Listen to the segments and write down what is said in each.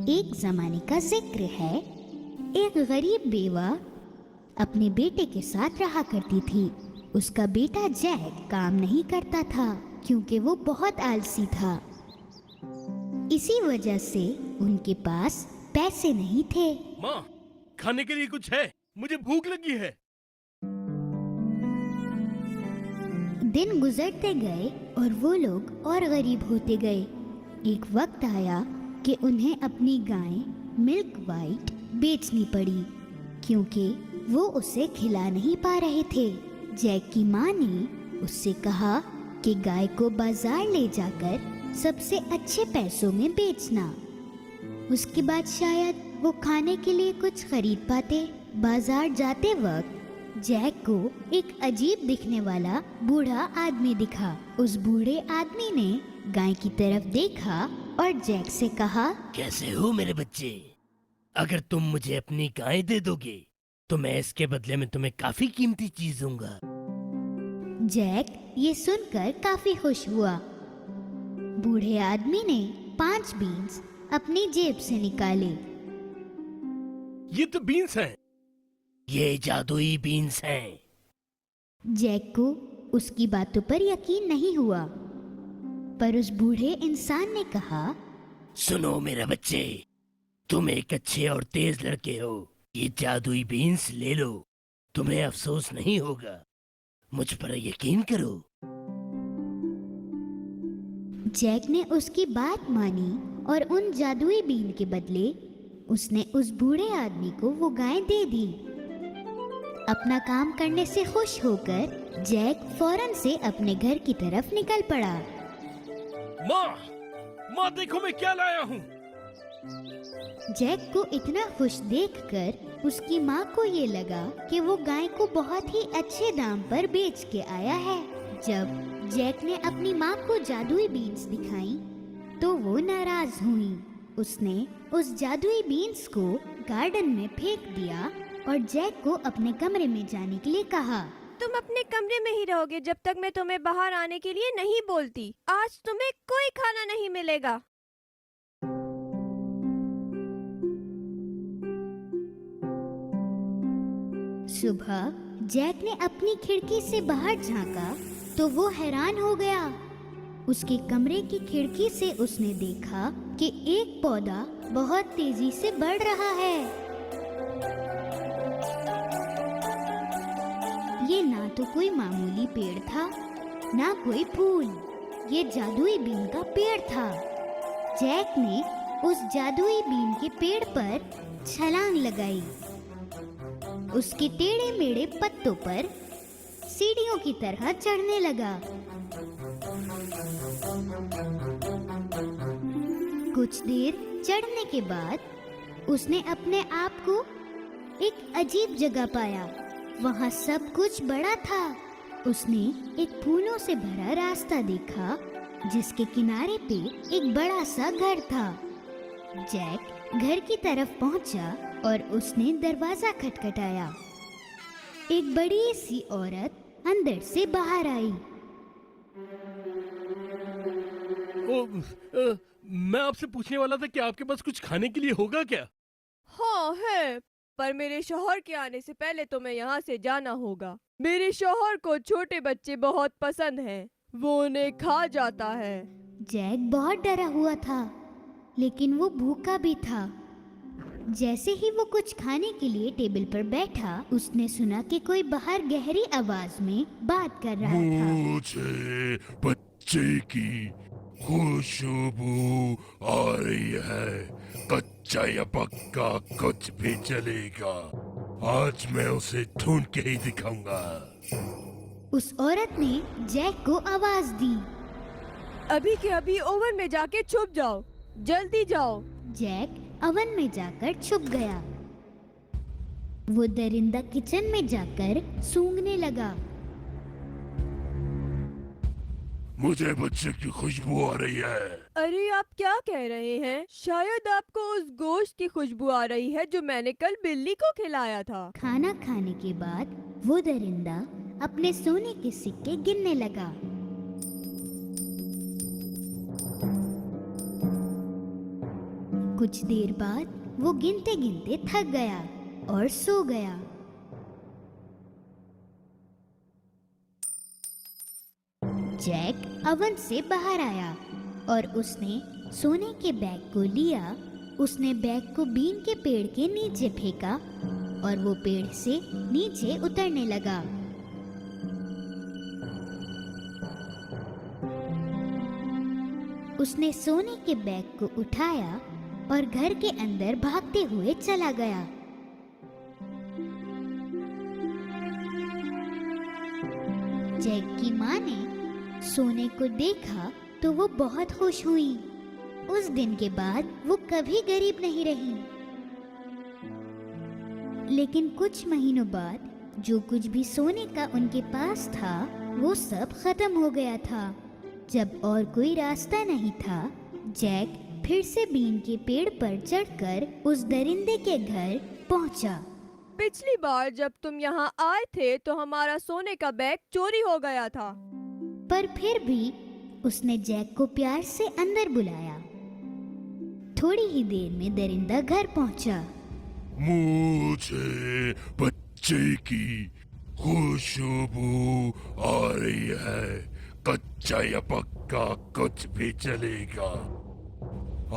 एक जमाने का जिक्र है। एक गरीब बेवा अपने बेटे के साथ रहा करती थी। उसका बेटा जैक काम नहीं करता था क्योंकि वो बहुत आलसी था। इसी वजह से उनके पास पैसे नहीं थे। माँ, खाने के लिए कुछ है? मुझे भूख लगी है। दिन गुजरते गए और वो लोग और गरीब होते गए। एक वक्त आया कि उन्हें अपनी गाय मिल्क वाइट बेचनी पड़ी क्योंकि वो उसे खिला नहीं पा रहे थे। जैक की माँ ने उससे कहा कि गाय को बाजार ले जाकर सबसे अच्छे पैसों में बेचना। उसके बाद शायद वो खाने के लिए कुछ खरीद पाते। बाजार जाते वक्त जैक को एक अजीब दिखने वाला बूढ़ा आदमी दिखा। उस बूढ़े आदमी ने गाय की तरफ देखा और जैक से कहा, कैसे हो मेरे बच्चे? अगर तुम मुझे अपनी गाय दे दोगे तो मैं इसके बदले में तुम्हें काफी कीमती चीज दूंगा। जैक ये सुनकर काफी खुश हुआ। बूढ़े आदमी ने 5 बीन्स अपनी जेब से निकाले। ये तो बीन्स हैं। ये जादुई बीन्स हैं। जैक को उसकी बातों पर यकीन नहीं हुआ, पर उस बूढ़े इंसान ने कहा, सुनो मेरे बच्चे, तुम एक अच्छे और तेज लड़के हो। ये जादुई बीन्स ले लो, तुम्हें अफसोस नहीं होगा। मुझ पर यकीन करो। जैक ने उसकी बात मानी और उन जादुई बीन के बदले उसने उस बूढ़े आदमी को वो गाय दे दी। अपना काम करने से खुश होकर जैक फौरन से अपने घर की तरफ निकल पड़ा। माँ देखो मैं क्या लाया हूँ। जैक को इतना खुश देखकर उसकी माँ को ये लगा कि वो गाय को बहुत ही अच्छे दाम पर बेच के आया है। जब जैक ने अपनी माँ को जादुई बीन्स दिखाई तो वो नाराज हुई। उसने उस जादुई बीन्स को गार्डन में फेंक दिया और जैक को अपने कमरे में जाने के लिए कहा। तुम अपने कमरे में ही रहोगे जब तक मैं तुम्हें बाहर आने के लिए नहीं बोलती। आज तुम्हें कोई खाना नहीं मिलेगा। सुबह जैक ने अपनी खिड़की से बाहर झांका तो वो हैरान हो गया। उसके कमरे की खिड़की से उसने देखा कि एक पौधा बहुत तेजी से बढ़ रहा है। ये ना तो कोई मामूली पेड़ था, ना कोई फूल। ये जादुई बीन का पेड़ था। जैक ने उस जादुई बीन के पेड़ पर छलांग लगाई। उसके टेढ़े मेढ़े पत्तों पर सीढ़ियों की तरह चढ़ने लगा। कुछ देर चढ़ने के बाद उसने अपने आप को एक अजीब जगह पाया। वहाँ सब कुछ बड़ा था। उसने एक फूलों से भरा रास्ता देखा जिसके किनारे पे एक बड़ा सा घर था। जैक घर की तरफ पहुंचा और उसने दरवाजा खटखटाया। एक बड़ी सी औरत अंदर से बाहर आई। मैं आपसे पूछने वाला था कि आपके पास कुछ खाने के लिए होगा क्या? हाँ है, पर मेरे शौहर के आने से पहले तुम्हें यहाँ से जाना होगा। मेरे शौहर को छोटे बच्चे बहुत पसंद हैं। वो उन्हें खा जाता है। जैक बहुत डरा हुआ था, लेकिन वो भूखा भी था। जैसे ही वो कुछ खाने के लिए टेबल पर बैठा, उसने सुना कि कोई बाहर गहरी आवाज में बात कर रहा था। मुझे बच्चे की खुशबू आ रही है। कच्चा या पक्का कुछ भी चलेगा। आज मैं उसे ढूंढ के ही दिखाऊंगा। उस औरत ने जैक को आवाज दी। अभी के अभी ओवन में जाके छुप जाओ, जल्दी जाओ। जैक ओवन में जाकर छुप गया। वो दरिंदा किचन में जाकर सूंघने लगा। मुझे बच्चे की खुशबू आ रही है। अरे आप क्या कह रहे हैं? शायद आपको उस गोश्त की खुशबू आ रही है जो मैंने कल बिल्ली को खिलाया था। खाना खाने के बाद वो दरिंदा अपने सोने के सिक्के गिनने लगा। कुछ देर बाद वो गिनते गिनते थक गया और सो गया। जैक अवन से बाहर आया और उसने सोने के बैग को लिया। उसने बैग को बीन के पेड़ के नीचे फेंका और वो पेड़ से नीचे उतरने लगा। उसने सोने के बैग को उठाया और घर के अंदर भागते हुए चला गया। जैक की माँ ने सोने को देखा तो वो बहुत खुश हुई। उस दिन के बाद वो कभी गरीब नहीं रही। लेकिन कुछ महीनों बाद जो कुछ भी सोने का उनके पास था वो सब खत्म हो गया था। जब और कोई रास्ता नहीं था, जैक फिर से बीन के पेड़ पर चढ़कर उस दरिंदे के घर पहुंचा। पिछली बार जब तुम यहाँ आए थे तो हमारा सोने का बैग चोरी हो गया था। पर फिर भी उसने जैक को प्यार से अंदर बुलाया। थोड़ी ही देर में दरिंदा घर पहुंचा। मुझे बच्चे की खुशबू आ रही है। कच्चा या पक्का कुछ भी चलेगा।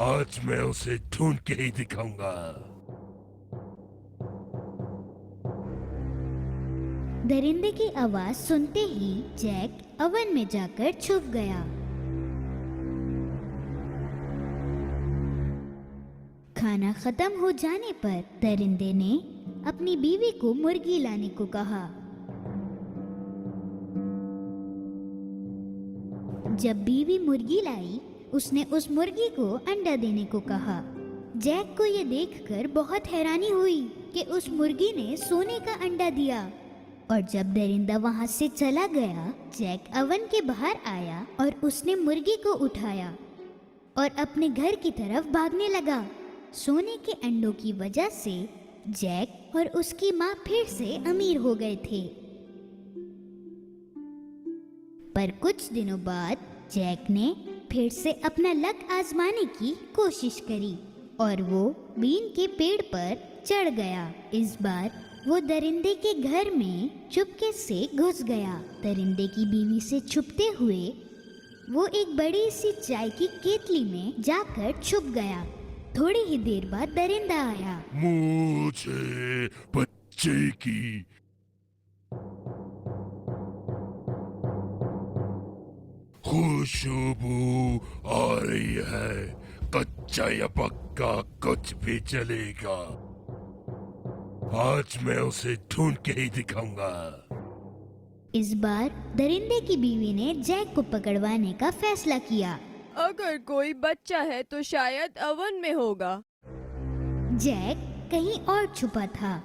आज मैं उसे ढूंढ के ही दिखाऊंगा। दरिंदे की आवाज सुनते ही जैक अवन में जाकर छुप गया। खाना खत्म हो जाने पर दरिंदे ने अपनी बीवी को मुर्गी लाने को कहा। जब बीवी मुर्गी लाई, उसने उस मुर्गी को अंडा देने को कहा। जैक को ये देखकर बहुत हैरानी हुई कि उस मुर्गी ने सोने का अंडा दिया। और जब दरिंदा वहां से चला गया, जैक अवन के बाहर आया और उसने मुर्गी को उठाया और अपने घर की तरफ भागने लगा। सोने के अंडों की वजह से जैक और उसकी माँ फिर से अमीर हो गए थे। पर कुछ दिनों बाद जैक ने फिर से अपना लक आजमाने की कोशिश करी और वो बीन के पेड़ पर चढ़ गया। इस बार वो दरिंदे के घर में चुपके से घुस गया। दरिंदे की बीवी से छुपते हुए वो एक बड़ी सी चाय की केतली में जाकर छुप गया। थोड़ी ही देर बाद दरिंदा आया। मुझे बच्चे की खुशबू आ रही है। कच्चा या पक्का कुछ भी चलेगा। आज मैं उसे ढूंढ के ही दिखाऊंगा। इस बार दरिंदे की बीवी ने जैक को पकड़वाने का फैसला किया। अगर कोई बच्चा है तो शायद अवन में होगा। जैक कहीं और छुपा था।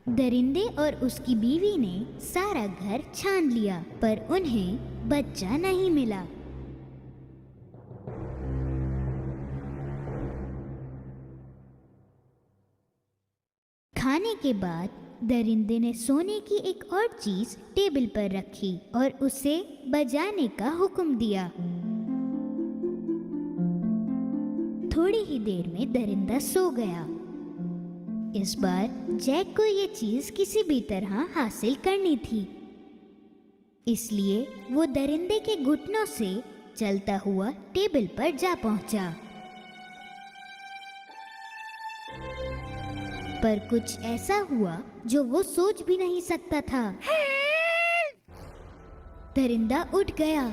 दरिंदे और उसकी बीवी ने सारा घर छान लिया, पर उन्हें बच्चा नहीं मिला। खाने के बाद दरिंदे ने सोने की एक और चीज टेबल पर रखी और उसे बजाने का हुक्म दिया। थोड़ी ही देर में दरिंदा सो गया। इस बार जैक को ये चीज किसी भी तरह हासिल करनी थी, इसलिए वो दरिंदे के घुटनों से चलता हुआ टेबल पर जा पहुंचा। पर कुछ ऐसा हुआ जो वो सोच भी नहीं सकता था। दरिंदा उठ गया।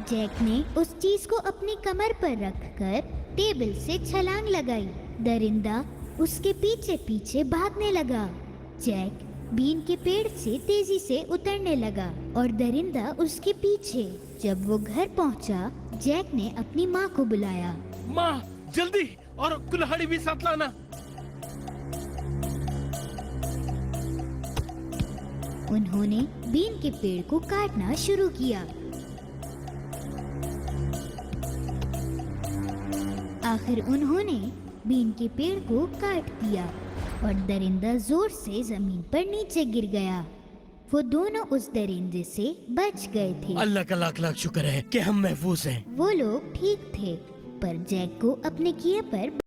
जैक ने उस चीज को अपनी कमर पर रखकर टेबल से छलांग लगाई। दरिंदा उसके पीछे पीछे भागने लगा। जैक बीन के पेड़ से तेजी से उतरने लगा और दरिंदा उसके पीछे। जब वो घर पहुंचा, जैक ने अपनी माँ को बुलाया। माँ, जल्दी, और कुल्हाड़ी भी साथ लाना। उन्होंने बीन के पेड़ को काटना शुरू किया। आखिर उन्होंने बीन के पेड़ को काट दिया और दरिंदा जोर से जमीन पर नीचे गिर गया। वो दोनों उस दरिंदे से बच गए थे। अल्लाह का लाख लाख शुक्र है कि हम महफूज हैं। वो लोग ठीक थे, पर जैक को अपने किए पर